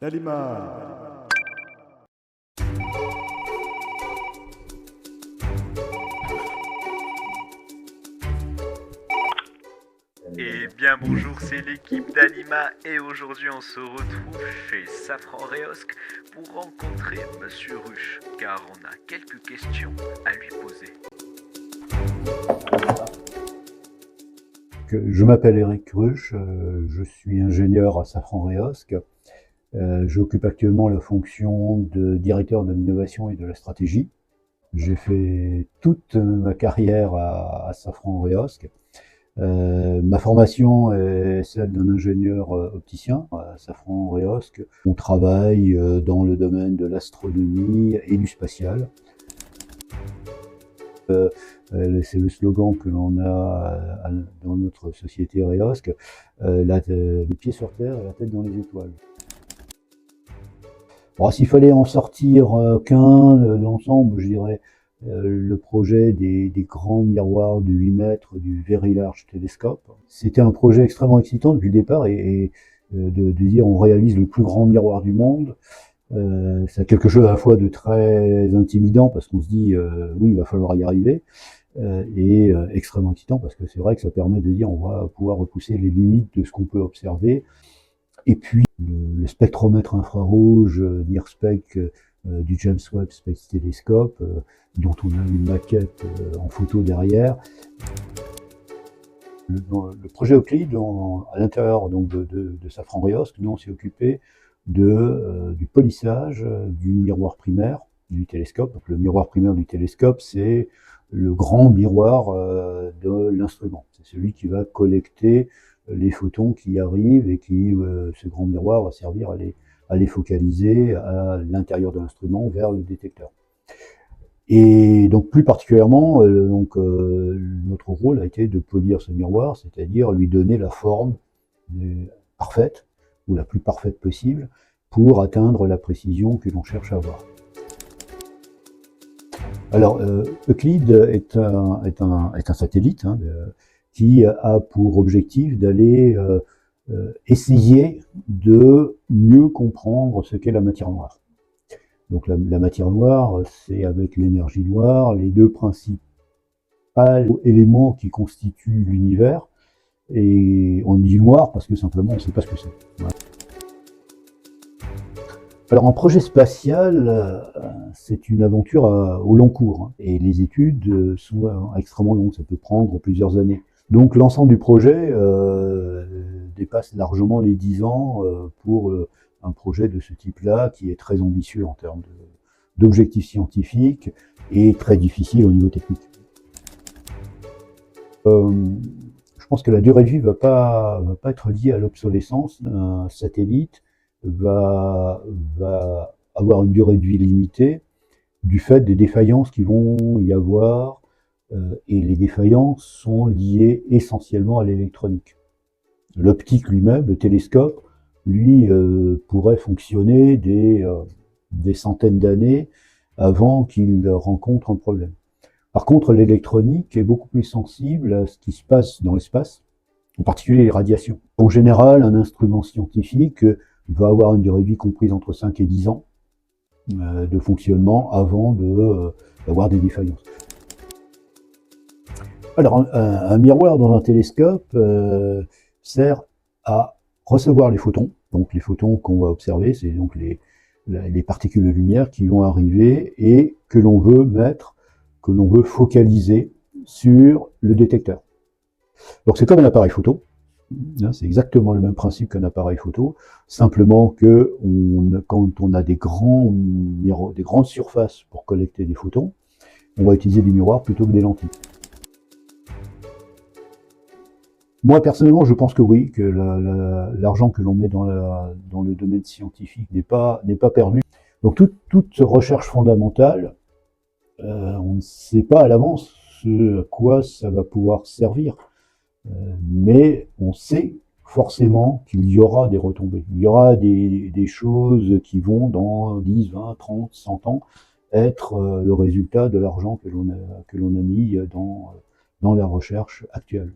Dalima. Eh bien bonjour, c'est l'équipe d'Anima et aujourd'hui on se retrouve chez Safran Réosc pour rencontrer Monsieur Ruche car on a quelques questions à lui poser. Je m'appelle Eric Ruche, je suis ingénieur à Safran Réosc. J'occupe actuellement la fonction de directeur de l'innovation et de la stratégie. J'ai fait toute ma carrière à Safran Réosc. Ma formation est celle d'un ingénieur opticien à Safran Réosc. On travaille dans le domaine de l'astronomie et du spatial. C'est le slogan que l'on a dans notre société Réosc, les pieds sur terre et la tête dans les étoiles. Bon, s'il fallait en sortir qu'un de l'ensemble, je dirais le projet des grands miroirs de 8 mètres du Very Large Telescope. C'était un projet extrêmement excitant depuis le départ et de dire on réalise le plus grand miroir du monde. C'est quelque chose à la fois de très intimidant parce qu'on se dit oui, il va falloir y arriver, et extrêmement excitant parce que c'est vrai que ça permet de dire on va pouvoir repousser les limites de ce qu'on peut observer. Et puis le spectromètre infrarouge NIRSPEC du James Webb Space Telescope, dont on a une maquette en photo derrière. Le projet Euclide, à l'intérieur donc de Safran Réosc, nous on s'est occupé du polissage du miroir primaire du télescope. Donc, le miroir primaire du télescope, c'est le grand miroir de l'instrument. C'est celui qui va collecter les photons qui arrivent et ce grand miroir va servir à les focaliser à l'intérieur de l'instrument vers le détecteur. Et donc plus particulièrement, notre rôle a été de polir ce miroir, c'est-à-dire lui donner la forme parfaite, ou la plus parfaite possible, pour atteindre la précision que l'on cherche à avoir. Alors, Euclide est un satellite qui a pour objectif d'aller essayer de mieux comprendre ce qu'est la matière noire. Donc la matière noire, c'est avec l'énergie noire les deux principaux éléments qui constituent l'univers. Et on dit noir parce que simplement on ne sait pas ce que c'est. Voilà. Alors un projet spatial, c'est une aventure au long cours, et les études sont extrêmement longues, ça peut prendre plusieurs années. Donc l'ensemble du projet dépasse largement les 10 ans pour un projet de ce type-là, qui est très ambitieux en termes d'objectifs scientifiques et très difficile au niveau technique. Je pense que la durée de vie va pas être liée à l'obsolescence. Un satellite va avoir une durée de vie limitée du fait des défaillances qui vont y avoir, et les défaillances sont liées essentiellement à l'électronique. L'optique lui-même, le télescope, lui, pourrait fonctionner des centaines d'années avant qu'il rencontre un problème. Par contre, l'électronique est beaucoup plus sensible à ce qui se passe dans l'espace, en particulier les radiations. En général, un instrument scientifique va avoir une durée de vie comprise entre 5 et 10 ans de fonctionnement avant d'avoir des défaillances. Alors, un miroir dans un télescope sert à recevoir les photons. Donc, les photons qu'on va observer, c'est donc les particules de lumière qui vont arriver et que l'on veut focaliser sur le détecteur. Donc, c'est comme un appareil photo. C'est exactement le même principe qu'un appareil photo, simplement que quand on a des grandes surfaces pour collecter des photons, on va utiliser des miroirs plutôt que des lentilles. Moi, personnellement, je pense que oui, que l'argent que l'on met dans le domaine scientifique n'est pas perdu. Donc, toute recherche fondamentale, on ne sait pas à l'avance à quoi ça va pouvoir servir. Mais on sait forcément qu'il y aura des retombées. Il y aura des choses qui vont dans 10, 20, 30, 100 ans être le résultat de l'argent que l'on a mis dans la recherche actuelle.